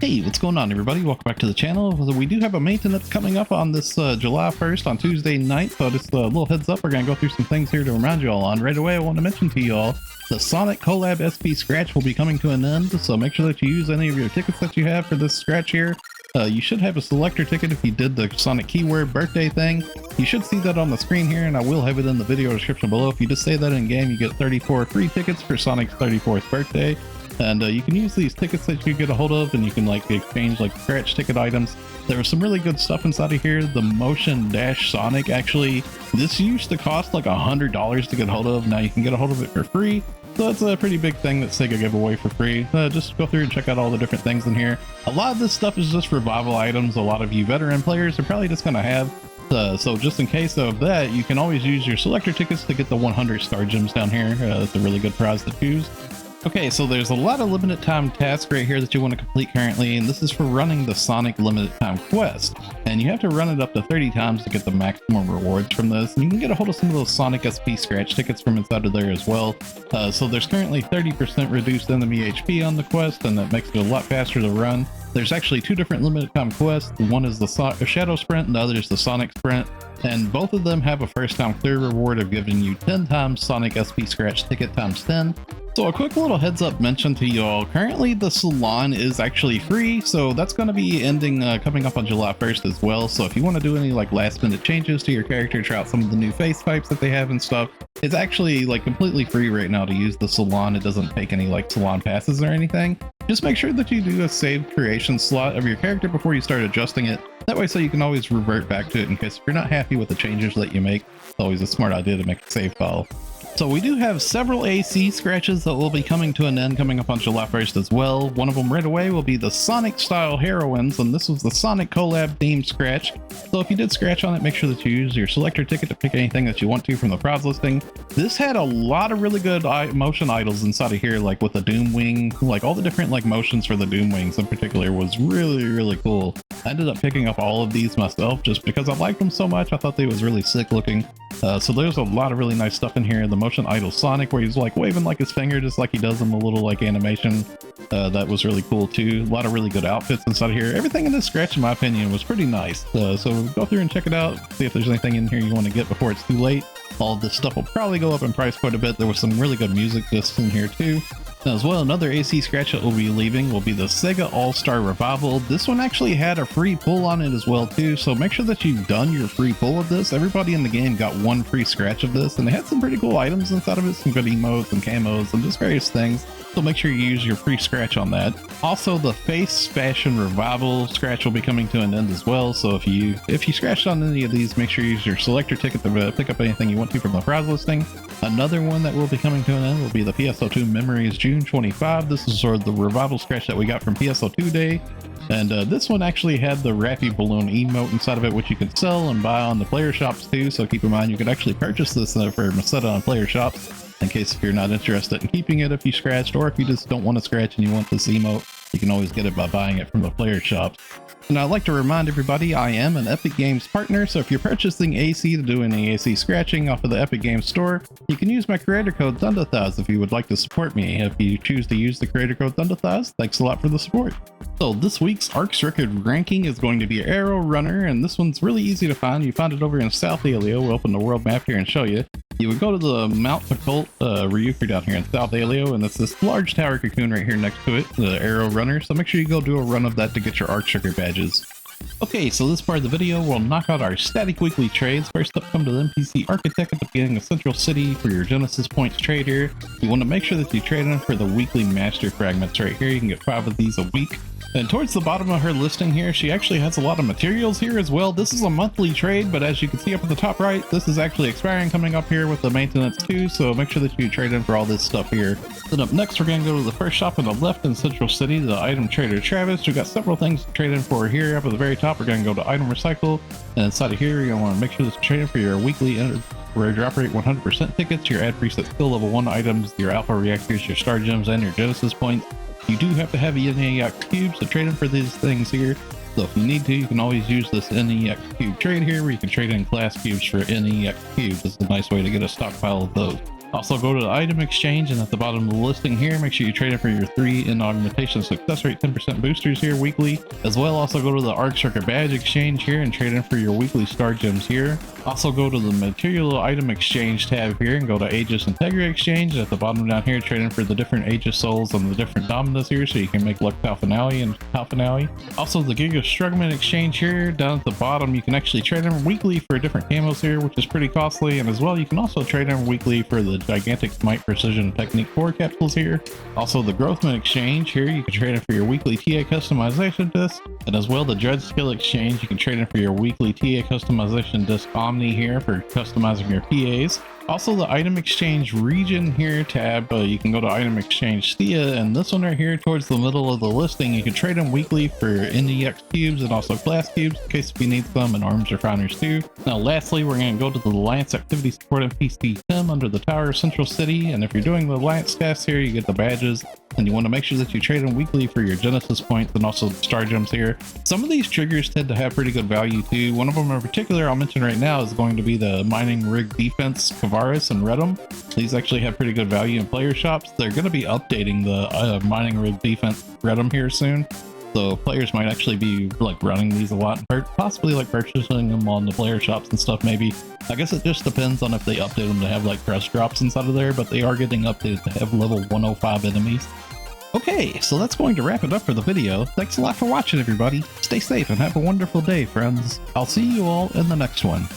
Hey, what's going on, everybody? Welcome back to the channel. We do have a maintenance coming up on this July 1st on Tuesday night, so just a little heads up, we're going to go through some things here to remind you all on. Right away, I want to mention to you all, the Sonic Colab SP Scratch will be coming to an end, so make sure that you use any of your tickets that you have for this scratch here. You should have a selector ticket if you did the Sonic keyword birthday thing. You should see that on the screen here, and I will have it in the video description below. If you just say that in game, you get 34 free tickets for Sonic's 34th birthday. And you can use these tickets that you get a hold of, and you can like exchange like scratch ticket items. There was some really good stuff inside of here. The Motion Dash Sonic, actually, this used to cost like $100 to get a hold of. Now you can get a hold of it for free. So that's a pretty big thing that SEGA gave away for free. Just go through and check out all the different things in here. A lot of this stuff is just revival items. A lot of you veteran players are probably just going to have. So just in case of that, you can always use your selector tickets to get the 100 star gems down here. That's a really good prize to choose. Okay, so there's a lot of limited time tasks right here that you want to complete currently, and this is for running the Sonic limited time quest. And you have to run it up to 30 times to get the maximum rewards from this. And you can get a hold of some of those Sonic SP scratch tickets from inside of there as well. So there's currently 30% reduced enemy HP on the quest, and that makes it a lot faster to run. There's actually two different limited time quests. One is the Shadow Sprint, and the other is the Sonic Sprint. And both of them have a first time clear reward of giving you 10 times Sonic SP scratch ticket times 10. So a quick little heads up mention to y'all, currently the Salon is actually free, so that's going to be ending coming up on July 1st as well. So if you want to do any like last minute changes to your character, try out some of the new face types that they have and stuff, it's actually like completely free right now to use the Salon. It doesn't take any like Salon passes or anything. Just make sure that you do a save creation slot of your character before you start adjusting it. That way so you can always revert back to it in case if you're not happy with the changes that you make. It's always a smart idea to make a save file. So we do have several AC scratches that will be coming to an end coming up on July 1st as well. One of them right away will be the Sonic style Heroines, and this was the Sonic Collab theme scratch. So if you did scratch on it, make sure that you use your selector ticket to pick anything that you want to from the prize listing. This had a lot of really good motion idols inside of here, like with the Doom Wing, like all the different like motions for the Doom Wings in particular was really cool. I ended up picking up all of these myself just because I liked them so much. I thought they was really sick looking. So there's a lot of really nice stuff in here. The motion idol Sonic, where he's like waving like his finger just like he does in the little like animation. That was really cool too. A lot of really good outfits inside of here. Everything in this scratch, in my opinion, was pretty nice. So go through and check it out. See if there's anything in here you want to get before it's too late. All of this stuff will probably go up in price quite a bit. There was some really good music discs in here too. As well, another AC scratch that will be leaving will be the SEGA All-Star Revival. This one actually had a free pull on it as well too, so make sure that you've done your free pull of this. Everybody in the game got one free scratch of this, and they had some pretty cool items inside of it, some good emotes and camos and just various things. So make sure you use your free scratch on that. Also, the Face Fashion Revival scratch will be coming to an end as well. So if you scratched on any of these, make sure you use your selector ticket to pick up anything you want to from the prize listing. Another one that will be coming to an end will be the PSO2 Memories Jun 25. This is sort of the revival scratch that we got from PSO2 Day. And this one actually had the Rappy Balloon emote inside of it, which you can sell and buy on the player shops too. So keep in mind, you could actually purchase this for Masetta on player shops, in case if you're not interested in keeping it if you scratched, or if you just don't want to scratch and you want this emote, you can always get it by buying it from the player shops. And I'd like to remind everybody I am an Epic Games partner, so if you're purchasing AC to do any AC scratching off of the Epic Games store, you can use my creator code THUNDATHIGHS if you would like to support me. If you choose to use the creator code THUNDATHIGHS, thanks a lot for the support. So this week's Arks record ranking is going to be Arrow Runner, and this one's really easy to find. You find it over in South Alio. We'll open the world map here and show you. You would go to the Mount Occult Ryukyu down here in South Alio, and it's this large tower cocoon right here next to it, the Arrow Runner. So make sure you go do a run of that to get your Arks record badges. Okay, so this part of the video will knock out our static weekly trades. First up, come to the NPC Architect at the beginning of Central City for your Genesis points trade here. You want to make sure that you trade in for the weekly master fragments right here. You can get 5 of these a week. And towards the bottom of her listing here, she actually has a lot of materials here as well. This is a monthly trade, but as you can see up at the top right, this is actually expiring coming up here with the maintenance too, so make sure that you trade in for all this stuff here. Then up next, we're going to go to the first shop on the left in Central City, the Item Trader Travis. We've got several things to trade in for here. Up at the very top, we're going to go to Item Recycle, and inside of here, you're going to want to make sure that you trade in for your weekly where drop rate 100% tickets, your ad preset skill level 1 items, your alpha reactors, your star gems, and your Genesis points. You do have to have NiNjahCheeto cubes to trade in for these things here. So if you need to, you can always use this NiNjahCheeto cube trade here, where you can trade in class cubes for NiNjahCheeto cubes. It's a nice way to get a stockpile of those. Also go to the item exchange, and at the bottom of the listing here, make sure you trade it for your 3 in augmentation success rate 10% boosters here weekly. As well, also go to the Arks badge exchange here and trade in for your weekly star gems here. Also go to the material item exchange tab here and go to Aegis Integra exchange. At the bottom down here, trade in for the different Aegis souls and the different dominus here, so you can make luck Tau Finale and Tau Finale. Also the Giga Strugman exchange here down at the bottom, you can actually trade in weekly for different camos here, which is pretty costly. And as well, you can also trade in weekly for the gigantic Smite Precision Technique 4 capsules here. Also the Growthman exchange here, you can trade in for your weekly TA customization disc. And as well, the Dread Skill exchange, you can trade in for your weekly TA customization disc Omni here for customizing your PAs. Also the item exchange region here tab, you can go to item exchange Thea, and this one right here towards the middle of the listing, you can trade them weekly for NDX cubes and also class cubes in case if you need some, and arms or founders too. Now lastly, we're going to go to the Alliance activity support NPC Tim under the Tower of Central City, and if you're doing the Alliance tasks here, you get the badges, and you want to make sure that you trade them weekly for your Genesis points and also star gems here. Some of these triggers tend to have pretty good value too. One of them in particular I'll mention right now is going to be the Mining Rig Defense Kavaris and Redum. These actually have pretty good value in player shops. They're going to be updating the Mining Rig Defense Redum here soon, so players might actually be like running these a lot and possibly like purchasing them on the player shops and stuff maybe. I guess it just depends on if they update them to have like press drops inside of there, but they are getting updated to have level 105 enemies. Okay, so that's going to wrap it up for the video. Thanks a lot for watching, everybody. Stay safe and have a wonderful day, friends. I'll see you all in the next one.